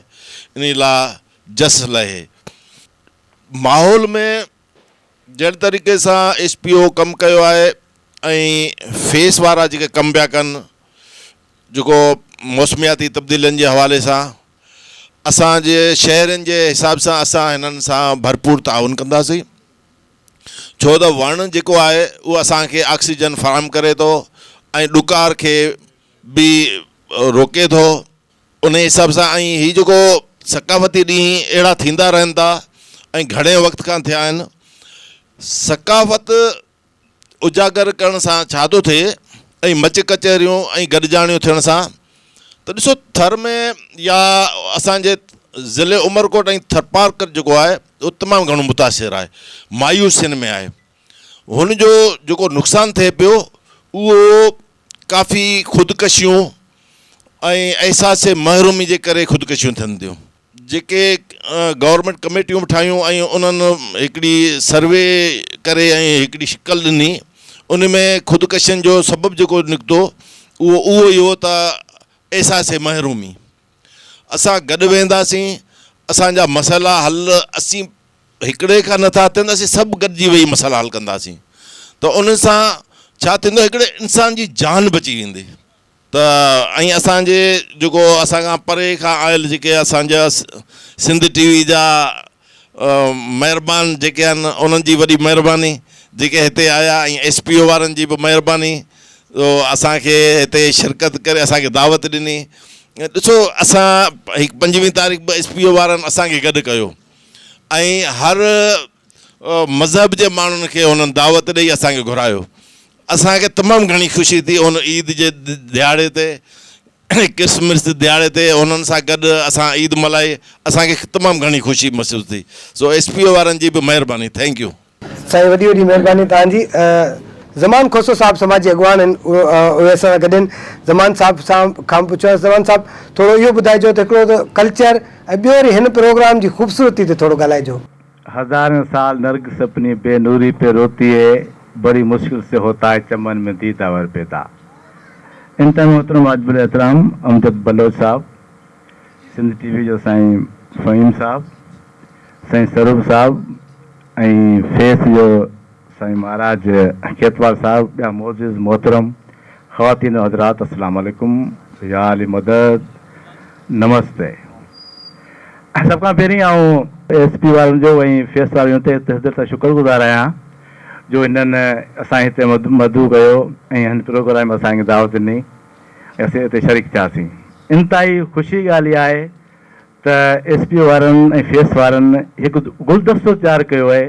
इन लाइ जस लहे। माहौल में जहिड़े तरीक़े सां SPO कमु कयो आहे ऐं फेस वारा जेके कमु पिया कनि, जेको मौसमियाती तब्दीलियुनि जे हवाले सां, असांजे शहरनि जे हिसाब सां असां हिननि सां भरपूर ताउन कंदासीं। छो त वणु जेको आहे उहो असांखे ऑक्सीजन फ़राहम करे थो ऐं ॾुकार खे बि रोके थो। उन हिसाब सां ऐं हीउ जेको सकाफ़ती ॾींहं अहिड़ा थींदा रहनि था ऐं घणे वक़्त खां थिया आहिनि। सकाफ़त उजागर करण सां छा थो थिए ऐं मच कचहरियूं ऐं गॾिजाणियूं थियण सां त ॾिसो, थर में या असांजे ज़िले उमरकोट ऐं थरपारकर जेको आहे उहो तमामु घणो मुतासिर आहे, मायूसियुनि में आहे। हुनजो जेको नुक़सानु थिए पियो उहो काफ़ी ख़ुदकशियूं ऐं अहसास महरूमी जे करे ख़ुदकशियूं थियनि थियूं। जेके गवर्नमेंट कमेटियूं बि ठाहियूं ऐं उन्हनि हिकिड़ी सर्वे करे ऐं हिकिड़ी शिकल ॾिनी, उन में ख़ुदकशियुनि जो सबबु जेको निकितो उहो ई हो त अहसास महरूमी। असां गॾु वेंदासीं, असांजा मसइला हल असीं हिकिड़े खां नथा थियनि, असीं सभु गॾिजी वेही मसइला हल कंदासीं त उन सां छा थींदो, हिकिड़े इंसान जी जान बची वेंदी। त ऐं असांजे जेको असांखां परे खां आयल जेके असांजा सिंध TV जा महिरबान जेके आहिनि, उन्हनि जी वॾी महिरबानी जेके हिते आया, ऐं SPO वारनि जी बि महिरबानी असांखे हिते शिरकत करे असांखे दावत ॾिनी। ॾिसो, असां हिकु 25 तारीख़ बि SPO वारनि असांखे गॾु कयो ऐं हर मज़हब जे माण्हुनि खे हुननि दावत ॾेई असांखे घुरायो। असांखे तमामु घणी ख़ुशी थी उन ईद जे दिहाड़े ते, क्रिसमस दिहाड़े ते उन्हनि सां गॾु असां ईद मल्हाई। असांखे तमामु घणी ख़ुशी महसूस थी। सो SPO वारनि जी बि महिरबानी, थैंक यू साईं, वॾी वॾी महिरबानी तव्हांजी। ज़मान खोसो साहब समाजी अॻवान आहिनि, उहे असां सां गॾु आहिनि। ज़मान साहब सां खां पुछो, ज़मान साहब थोरो इहो ॿुधाइजो त हिकिड़ो त कल्चर ऐं ॿियो वरी हिन प्रोग्राम जी ख़ूबसूरती ते थोरो ॻाल्हाइजो। हज़ारों साल नर्गिस अपनी बेनूरी पे रोती है, बड़ी मुश्किल से होता है चमन में दीदावर पैदा। इंतहा मोहतरम वाजिबुल एहतराम अमजद बलोच साहब, सिंध TV जो साईं फ़हीम साहब, साईं स्वरूप साहब ऐं फेस जो साईं महाराज खेतवाल साहब, ॿिया मोजिज़ मोहतरम ख़वातीन हज़रात, अस्सलाम वालेकुम, या अली मदद, नमस्ते। सभ खां पहिरीं आउं SP वारनि जो ऐं फेस वारनि ते दिलि सां शुक्रगुज़ार आहियां जो हिननि असां हिते मदू कयो ऐं हिन प्रोग्राम असांखे दावत ॾिनी ऐं असीं हिते शरीक थियासीं। इंतिहाई ख़ुशी ॻाल्हि इहा आहे त SPO वारनि ऐं फेस वारनि हिकु गुलदस्तो तयारु कयो आहे।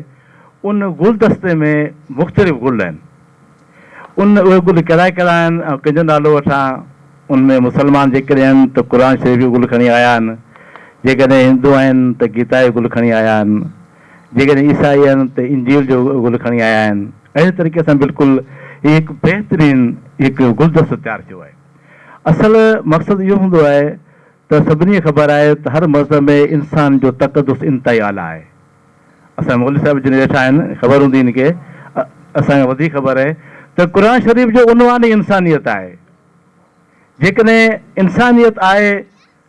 उन गुलदस्ते में मुख़्तलिफ़ गुल आहिनि। उहे गुल कहिड़ा कहिड़ा आहिनि ऐं कंहिंजो नालो वठां। उनमें मुस्लमान जेकॾहिं आहिनि त क़ुर शरीफ़ जो गुल खणी आया आहिनि, जेकॾहिं हिंदू आहिनि त गीता जो गुल खणी आया आहिनि, जेकॾहिं ईसाई आहिनि त इंजील जो गुल खणी आया आहिनि। अहिड़े तरीक़े सां बिल्कुलु हिकु बहितरीनु हिकु गुलदस्तो तयारु थियो आहे। असल मक़सदु इहो हूंदो आहे त सभिनी खे ख़बर आहे त हर मज़हब में इंसान जो तक़दुस इंतिहाई आला आहे। असां मौलवी साहिब जिन वेठा आहिनि, ख़बर हूंदी हिनखे, असांखे वधीक ख़बर आहे त क़ुर शरीफ़ जो उनवान ई इंसानियत आहे। जेकॾहिं इंसानियत आहे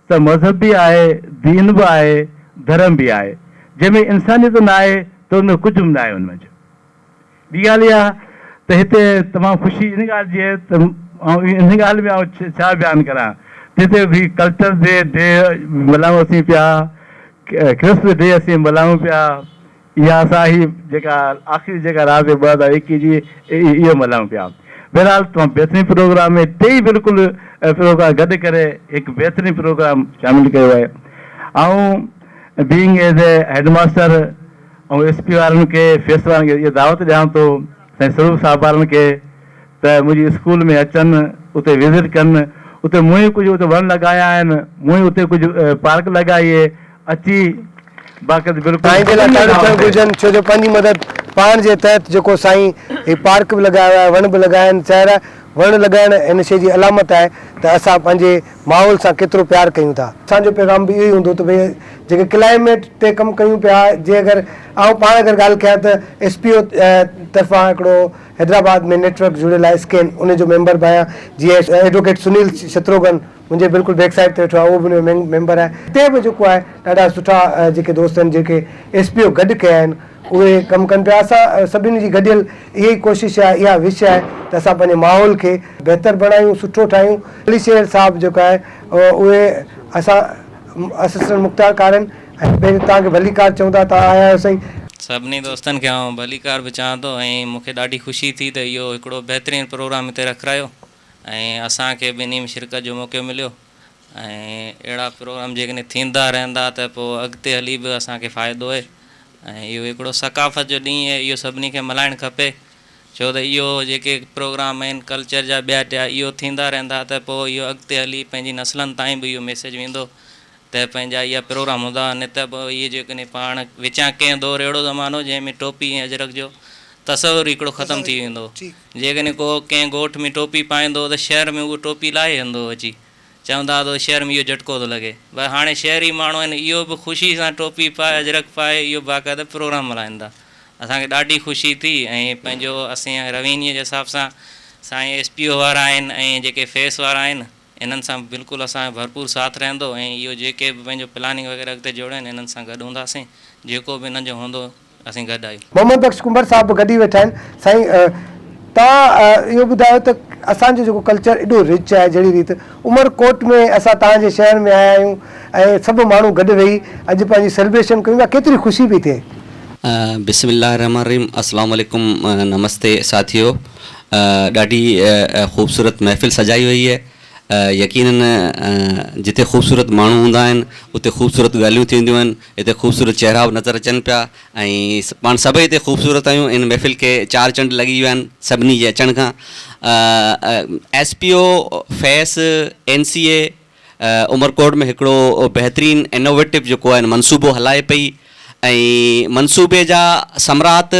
त मज़हब बि आहे, दीन बि आहे, धर्म बि आहे। जंहिंमें इंसानियत न आहे त उनमें कुझु बि न आहे। उनमें ॿी ॻाल्हि इहा त त हिते तमामु ख़ुशी इन ॻाल्हि जी आहे त इन ॻाल्हि में छा बयानु करां, जिते बि कल्चर डे मल्हायूं असीं पिया, क्रिसमस डे असीं मल्हायूं पिया, इहा असां ही जेका आख़िरी जेका राति 2021 जी इहो मल्हायूं पिया। बहरहाल तमामु बहितरीनु प्रोग्राम में टेई बिल्कुलु प्रोग्राम गॾु करे हिकु बहितरीनु प्रोग्राम शामिलु कयो आहे। ऐं बीइंग एज़ ए हेडमास्टर ऐं SP वारनि खे फेस वारनि खे इहा दावत ॾियां थो साईं स्वरूप साहिब वारनि खे त मुंहिंजी स्कूल में अचनि, उते विज़िट कनि, उते मूं कुझु उते वण लॻाया आहिनि, मूं उते कुझु पार्क लॻाई आहे, अची बाक़ाइदा तव्हांजे लाइ ॾाढो थियणु घुरिजनि, छो जो पंहिंजी मदद पाण जे तहत जेको साईं ही पार्क बि लॻायो आहे, वण बि लॻाया आहिनि, चहिरा वण लॻाइण हिन शइ जी अलामत आहे त असां पंहिंजे माहौल सां केतिरो प्यारु कयूं था। असांजो पैगाम बि इहो ई हूंदो त भई जेके क्लाइमेट ते कमु कयूं पिया, जे अगरि पाण अगरि ॻाल्हि कयां त SPO तरफ़ां हिकिड़ो हैदराबाद में नेटवर्क जुड़ियल आहे स्कैन, उन जो मेंबर बि आहियां। जीअं एडवोकेट सुनील शत्रुघ्न मुंहिंजे बिल्कुलु बैक साइड ते वेठो आहे, उहो बि उन जो मेंबर आहे। हिते बि जेको आहे ॾाढा सुठा जेके दोस्त आहिनि जेके SPO गॾु कया आहिनि उहे कमु कनि पिया। असां सभिनी जी गॾियल इहा ई कोशिशि आहे, इहा विश आहे त असां पंहिंजे माहौल खे बहितर बणायूं, सुठो ठाहियूं। अली शेर साहिबु जेका आहे उहे असां असिस्टेंट मुख़्तार कारनि ऐं पहिरीं तव्हांखे भलीकार चऊं था, तव्हां आया आहियो साईं। सभिनी दोस्तनि खे आउं भलीकार बि चवां थो ऐं मूंखे ॾाढी ख़ुशी थी त इहो हिकिड़ो बहितरीनु प्रोग्राम हिते रखायो ऐं असांखे ॿिन्ही में शिरकत जो मौक़ो मिलियो। ऐं अहिड़ा प्रोग्राम जेकॾहिं थींदा रहंदा त पोइ अॻिते हली बि असांखे फ़ाइदो आहे। ऐं इहो हिकिड़ो सकाफ़त जो ॾींहुं आहे, इहो सभिनी खे मल्हाइणु खपे, छो त इहो जेके प्रोग्राम आहिनि कल्चर जा ॿिया टिया इहो थींदा रहंदा त पोइ इहो अॻिते हली पंहिंजी नसलनि ताईं बि इहो मैसेज वेंदो त पंहिंजा इहा प्रोग्राम हूंदा। न त पोइ इहे जेकॾहिं पाण विचां कंहिं दौरु अहिड़ो ज़मानो जंहिंमें टोपी ऐं अजरक जो तस्वुरु हिकिड़ो ख़तमु थी वेंदो। जेकॾहिं को कंहिं ॻोठ में टोपी पाईंदो त शहर में उहो टोपी लाहे वेंदो अची, चवंदा त शहर में इहो झटको थो लॻे। भई हाणे शहरी माण्हू आहिनि, इहो बि ख़ुशी सां टोपी पाए अजरक पाए इहो बाक़ाइदा प्रोग्राम मल्हाईंदा। असांखे ॾाढी ख़ुशी थी ऐं पंहिंजो असीं रवीनीअ जे हिसाब सां साईं SPO वारा आहिनि ऐं जेके फेस वारा आहिनि इन्हनि सां बिल्कुलु असांजो भरपूर साथ रहंदो ऐं इहो जेके बि पंहिंजो प्लानिंग वग़ैरह अॻिते जोड़िया आहिनि इन्हनि सां गॾु हूंदासीं, जेको बि हिननि जो हूंदो असीं गॾु आहियूं। मोहम्मद बख्श कुंबर साहब बि गॾु ई वेठा आहिनि। साईं तव्हां इहो ॿुधायो त असांजो जेको कल्चर एॾो रिच आहे, जहिड़ी रीति उमरकोट में असां तव्हांजे शहर में आया आहियूं ऐं सभु माण्हू गॾु वेही अॼु पंहिंजी सेलिब्रेशन कयूं था, केतिरी ख़ुशी पई थिए। बिस्मिल्लाहिर्रहमानिर्रहीम, अस्सलाम वालेकुम, नमस्ते साथियों। ॾाढी ख़ूबसूरत महफ़िल सजाई हुई है। यकीनन जिते ख़ूबसूरत माण्हू हूंदा आहिनि उते ख़ूबसूरत ॻाल्हियूं थींदियूं आहिनि, हिते ख़ूबसूरत चहिरा नज़र अचनि पिया ऐं पाण सभई हिते ख़ूबसूरत आहियूं। इन महफ़िल खे चार चंड लॻी विया आहिनि सभिनी जे अचण खां। SPO फेस NCA उमरकोट में हिकिड़ो बहितरीनु इनोवेटिव जेको आहे मनसूबो हलाए पई ऐं मनसूबे जा सम्राट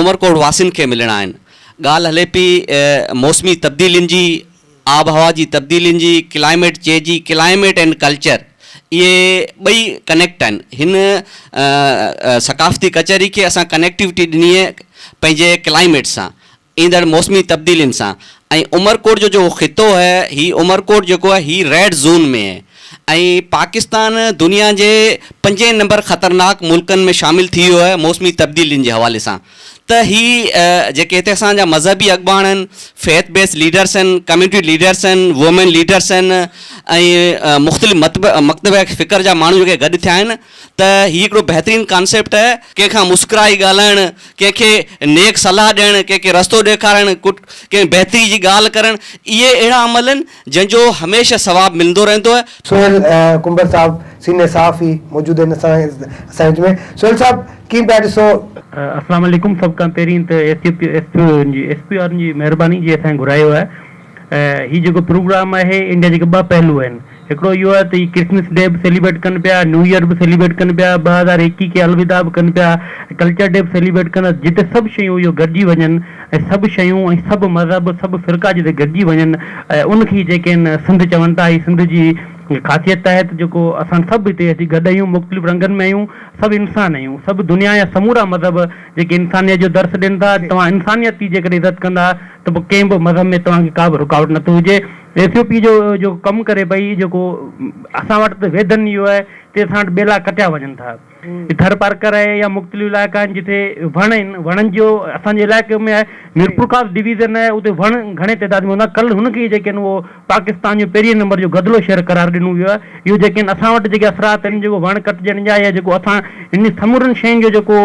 उमरकोट वासियुनि खे मिलणा आहिनि। ॻाल्हि हले पई मौसमी तब्दीलियुनि जी, आब हवा जी तब्दीलियुनि जी, क्लाइमेट चेंज जी। क्लाइमेट एंड कल्चर इहे ॿई कनेक्ट आहिनि। हिन सकाफ़ती कचहरी खे असां कनेक्टिविटी ॾिनी आहे पंहिंजे क्लाइमेट सां, ईंदड़ मौसमी तब्दीलियुनि सां। ऐं उमरकोट जो जेको ख़ितो है, ही उमरकोट जेको आहे ही रेड ज़ोन में आहे ऐं पाकिस्तान दुनिया जे 5 नंबर ख़तरनाक मुल्कनि में शामिलु थी वियो आहे मौसमी तब्दीलियुनि जे हवाले सां। त ही जेके हिते असांजा मज़हबी अॻवान आहिनि, फेथ बेस्ड लीडर्स आहिनि, कम्यूनिटी लीडर्स आहिनि, वुमेन लीडर्स आहिनि ऐं मुख़्तलिफ़ मकतब फ़िक्र जा माण्हू जेके गॾु थिया आहिनि, त हीउ हिकिड़ो बहितरीनु कॉन्सेप्ट आहे। कंहिंखां मुस्कुराई ॻाल्हाइणु, कंहिंखे नेक सलाह ॾियणु, कंहिंखे रस्तो ॾेखारणु, कंहिं बहितरी जी ॻाल्हि करणु, इहे अहिड़ा अमल आहिनि जंहिंजो हमेशह सवाबु मिलंदो रहंदो आहे। सोहेल कुंबर साहब सीनियर सहाफ़ी मौजूदु आहिनि असांजे विच में। सोहेल साहब कीअं पिया ॾिसो? अस्सलाम वालेकुम। सभु खां पहिरीं त SPO वारनि जी महिरबानी जी असां घुरायो आहे। हीउ जेको प्रोग्राम आहे इंडिया जेके 2 पहलू आहिनि। हिकिड़ो इहो आहे त हीउ क्रिसमस डे बि सेलिब्रेट कनि पिया, न्यू ईयर बि सेलिब्रेट कनि पिया, 2021 खे अलविदा बि कनि पिया, कल्चर डे बि सेलिब्रेट कनि, जिते सभु शयूं इहो गॾिजी वञनि ऐं सभु शयूं ऐं सभु मज़हब सभु फ़िरका जिते गॾिजी वञनि ऐं उनखे जेके आहिनि सिंध चवनि था। हीअ सिंध जी ख़ासियत आहे त जेको असां सभु हिते अची गॾु आहियूं, मुख़्तलिफ़ रंगनि में आहियूं, सभु इंसान आहियूं, सभु दुनिया जा समूरा मज़हब जेके इंसानियत जो दर्स ॾियनि था। तव्हां इंसानियत जी जेकॾहिं इज़त कंदा त पोइ कंहिं बि मज़हब में तव्हांखे का बि रुकावट नथो हुजे। एसओपी जो कमु करे पई जेको असां वटि त वेदन इहो आहे ते असां वटि ॿेला कटिया वञनि था। थर पार्कर आहे या मुख़्तलिफ़ इलाइक़ा आहिनि जिथे वण आहिनि, वणनि जो असांजे इलाइक़े में आहे मीरपुर खास डिवीज़न आहे, उते वण घणे तइदाद में हूंदा। कल्ह हुनखे जेके आहिनि उहो पाकिस्तान जो पहिरीं नंबर जो गदिलो शहर करार ॾिनो वियो आहे। इहो जेके आहिनि असां वटि जेके असरात आहिनि जेको वण कटिजण जा या जेको असां इन समूरनि शयुनि जो जेको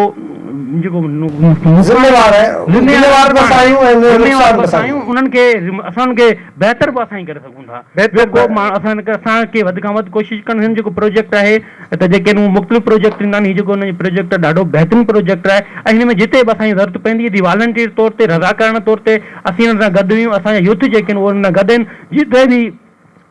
ज़िम्मेवार आहे, ज़िम्मेवार बि असां आहियूं ऐं नुक़सान बि असां आहियूं। उन्हनि खे असां उनखे बहितर बि असां ई करे सघूं था। असांखे वधि खां वधि कोशिशि कनि। हिन जेको प्रोजेक्ट आहे त जेके आहिनि मुख़्तलिफ़ प्रोजेक्ट ईंदा आहिनि, हीउ जेको हुन जो प्रोजेक्ट ॾाढो बहितरीनु प्रोजेक्ट आहे ऐं हिन में जिते बि असांजी ज़रूरत पवंदी आहे वॉलंटियर तौर ते रज़ाकाराना तौर ते असीं हिन सां गॾु आहियूं। असांजा यूथ जेके आहिनि उहे हिन सां गॾु आहिनि। जिते बि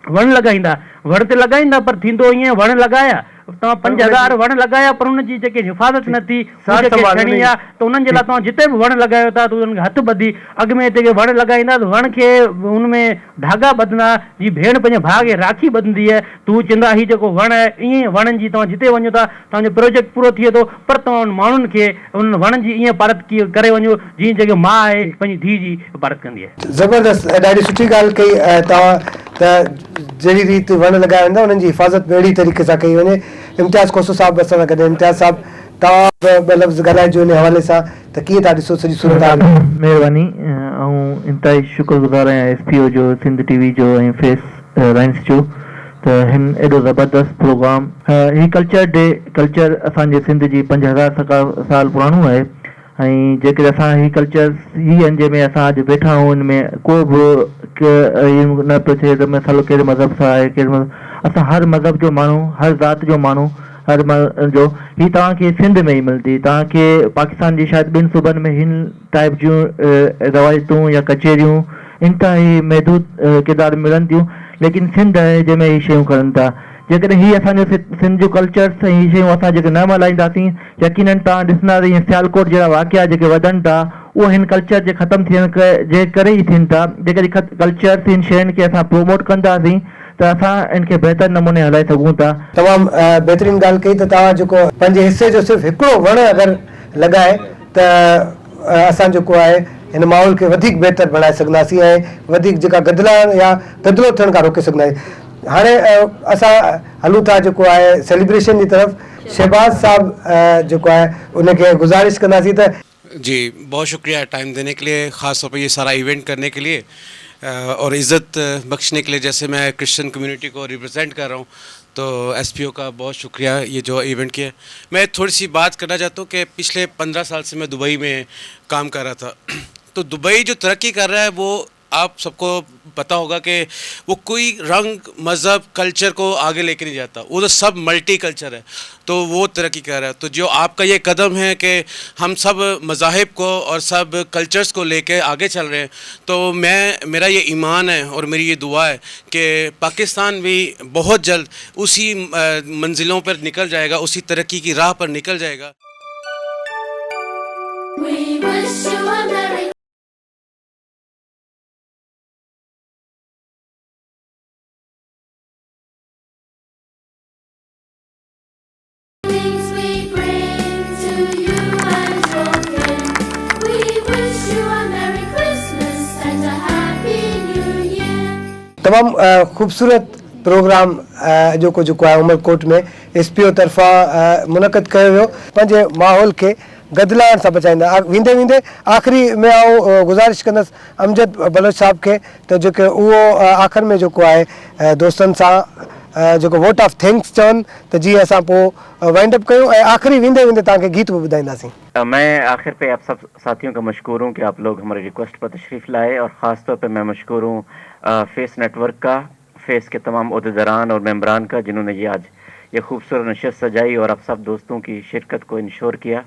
वण लॻाईंदा, वण ते लॻाईंदा, पर थींदो ईअं वण लॻाया तव्हां 5000 वण लॻाया पर हुनजी जेके हिफ़ाज़त न थी थियणी आहे त उन्हनि जे लाइ तव्हां जिते बि वण लॻायो था त उन्हनि खे हथु ॿधी अॻु में जेके वण लॻाईंदा त वण खे उनमें धागा ॿधंदा। जीअं भेण पंहिंजे भाउ खे राखी ॿधंदी आहे त हू चवंदा हीउ जेको वण आहे ईअं वणनि जी तव्हां जिते वञो था तव्हांजो प्रोजेक्ट पूरो थिए थो, पर तव्हां उन माण्हुनि खे उन वणनि जी ईअं पारत करे वञो जीअं जेके माउ आहे पंहिंजी धीउ जी पारत कंदी आहे। ज़बरदस्त, ॾाढी सुठी ॻाल्हि कई तव्हां त जहिड़ी रीति वण लॻाया वेंदा उन्हनि जी हिफ़ाज़त अहिड़ी तरीक़े सां कई वञे। इम्तियाज़ कोसो साहब असां सां गॾु। इम्तियाज़ साहब तव्हां ॿ लफ़्ज़ ॻाल्हाइजो इन हवाले सां त कीअं था ॾिसो सॼी सूरत हाल? महिरबानी। ऐं इंतिहाई शुक्रगुज़ार आहियां एसपीओ जो, सिंध टीवी जो ऐं फेस राइन्स जो त हिन एॾो ज़बरदस्त प्रोग्राम। ही कल्चर डे, कल्चर असांजे सिंध जी 5000 साल पुराणो आहे ऐं जेकॾहिं असां ही कल्चर ही आहिनि जंहिंमें असां अॼु वेठा आहियूं हिन में को बि न पियो थिए त मसालो कहिड़े मज़हब सां आहे कहिड़े असां हर मज़हब जो माण्हू, हर ज़ात जो माण्हू, हर जो ही तव्हांखे सिंध में ई मिलंदी। तव्हांखे पाकिस्तान जी शायदि ॿिनि सूबनि में हिन टाइप जूं रवायतूं या कचहरियूं इंतिहाई महदूद किरदार मिलनि थियूं, लेकिन सिंध आहे जंहिंमें ही शयूं करनि था। जेकॾहिं ही असांजो सिंध जो कल्चर ही शयूं असां जेके न मल्हाईंदासीं यकीननि तव्हां ॾिसंदा त ईअं सियालकोट जहिड़ा वाक़िया जेके वधनि था उहो हिन कल्चर जे ख़तमु थियण जे करे ई थियनि था। जेकॾहिं कल्चर हिन शयुनि खे असां प्रोमोट कंदासीं त असां इनखे बहितर नमूने हलाए सघूं था। तमामु बहितरीनु ॻाल्हि कई त तव्हां जेको पंहिंजे हिसे जो सिर्फ़ु हिकिड़ो वण अगरि लॻाए त असां जेको आहे हिन माहौल खे वधीक बहितर बणाए सघंदासीं ऐं वधीक जेका गदिलाइण या गदिलो थियण खां रोके सघंदासीं। हाणे असां हलूं था जेको आहे सेलिब्रेशन जी तरफ़। शहबाज साहब जेको आहे उनखे गुज़ारिश कंदासीं त जी बहुत शुक्रिया टाइम देने के लिए, ख़ास तौर पर ये सारा इवेंट करने के लिए और इज़्ज़त बख्शने के लिए। जैसे मैं क्रिश्चियन कम्युनिटी को रिप्रेजेंट कर रहा हूँ तो एसपीओ का बहुत शुक्रिया ये जो इवेंट किया। मैं थोड़ी सी बात करना चाहता हूँ कि पिछले 15 साल से मैं दुबई में काम कर रहा था। तो दुबई जो तरक्की कर रहा है वो आप सबको पता होगा कि वो कोई रंग, मज़हब, कल्चर को आगे लेके नहीं जाता, वो तो सब मल्टी कल्चर है, तो वो तरक्की कर रहा है। तो जो आपका ये कदम है कि हम सब मज़ाहिब को और सब कल्चर्स को लेके आगे चल रहे हैं, तो मेरा ये ईमान है और मेरी ये दुआ है कि पाकिस्तान भी बहुत जल्द उसी मंजिलों पर निकल जाएगा, उसी तरक्की की राह पर निकल जाएगा। तमामु ख़ूबसूरत प्रोग्राम जेको आहे उमरकोट में एसपीओ तरफ़ां मुनक़द कयो वियो पंहिंजे माहौल खे गदिलाइण सां बचाईंदा। वेंदे वेंदे आख़िरी में आउं गुज़ारिश कंदुसि अमजद बलोच साहब खे त जेके उहो आख़िर में जेको आहे दोस्तनि सां जेको वोट ऑफ थैंक्स चवनि त जीअं असां पोइ वाइंड अप कयूं ऐं आख़िरी वेंदे वेंदे तव्हांखे गीत बि ॿुधाईंदासीं। मैं आखिर पे आप सब साथियों का मशकूर हूँ कि आप लोग हमारी रिक्वेस्ट पर तशरीफ़ लाए, और ख़ास तौर पे मैं मशकूर हूँ फेस नेटवर्क का, फेस के तमाम अहदेदारान और मेम्बरान का जिन्होंने ये आज ये खूबसूरत नशस्त सजाई और आप सब दोस्तों की शिरकत को इंश्योर किया।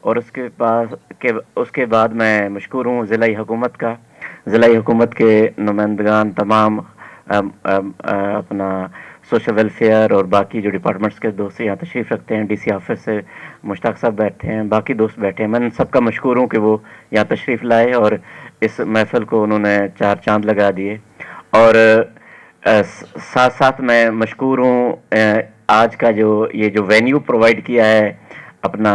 और उसके बाद मैं मशकूर हूँ ज़िलाई हुकूमत का, ज़िलाई हुकूमत के नुमाइंदगान, तमाम अपना सोशल वेलफेयर और बाकी जो डिपार्टमेंट्स के दोस्त यहाँ तशरीफ़ रखते हैं। डीसी ऑफिस से मुश्ताक साहब बैठे हैं, बाकी दोस्त बैठे हैं। मैं सबका मशकूर हूँ कि वो यहाँ तशरीफ़ लाए और इस महफ़िल को उन्होंने 4 चांद लगा दिए। और साथ साथ मैं मशकूर हूँ आज का ये जो वेन्यू प्रोवाइड किया है अपना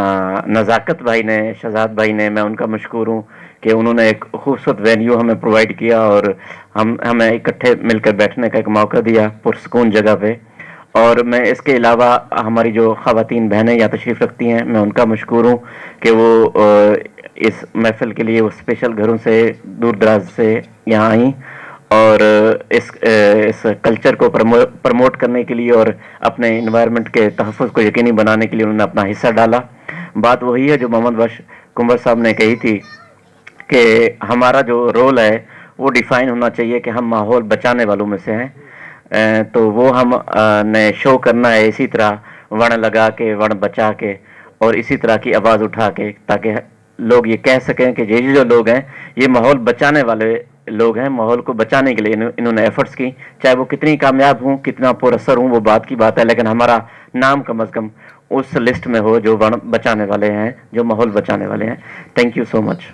नज़ाकत भाई ने, शहजाद भाई ने, मैं उनका मशकूर हूँ कि उन्होंने एक खूबसूरत वेन्यू हमें प्रोवाइड किया और हमें इकट्ठे मिलकर बैठने का एक मौका दिया पुरसकून जगह पे। और मैं इसके अलावा हमारी जो ख़वातीन बहनें यहाँ तशरीफ़ रखती हैं, मैं उनका मशकूर हूँ कि वो इस महफ़िल के लिए वो स्पेशल घरों से दूर दराज से यहाँ आई और इस कल्चर को प्रमोट करने के लिए और अपने इन्वायरमेंट के तहफ़्फ़ुज़ को यकीनी बनाने के लिए उन्होंने अपना हिस्सा डाला। बात वही है जो मोहम्मद बख्श कुंवर साहब ने कही थी कि हमारा जो रोल है वो डिफ़ाइन होना चाहिए कि हम माहौल बचाने वालों में से हैं। तो वो हम ने शो करना है इसी तरह वण लगा के, वण बचा के और इसी तरह की आवाज़ उठा के, ताकि लोग ये कह सकें कि ये जो लोग हैं ये माहौल बचाने वाले लोग हैं। माहौल को बचाने के लिए इन्होंने एफर्ट्स की, चाहे वो कितनी कामयाब हों, कितना पुरअसर हों, वो बात की बात है, लेकिन हमारा नाम कम अज़ कम उस लिस्ट में हो जो वन बचाने वाले हैं, जो माहौल बचाने वाले हैं। Thank you so much.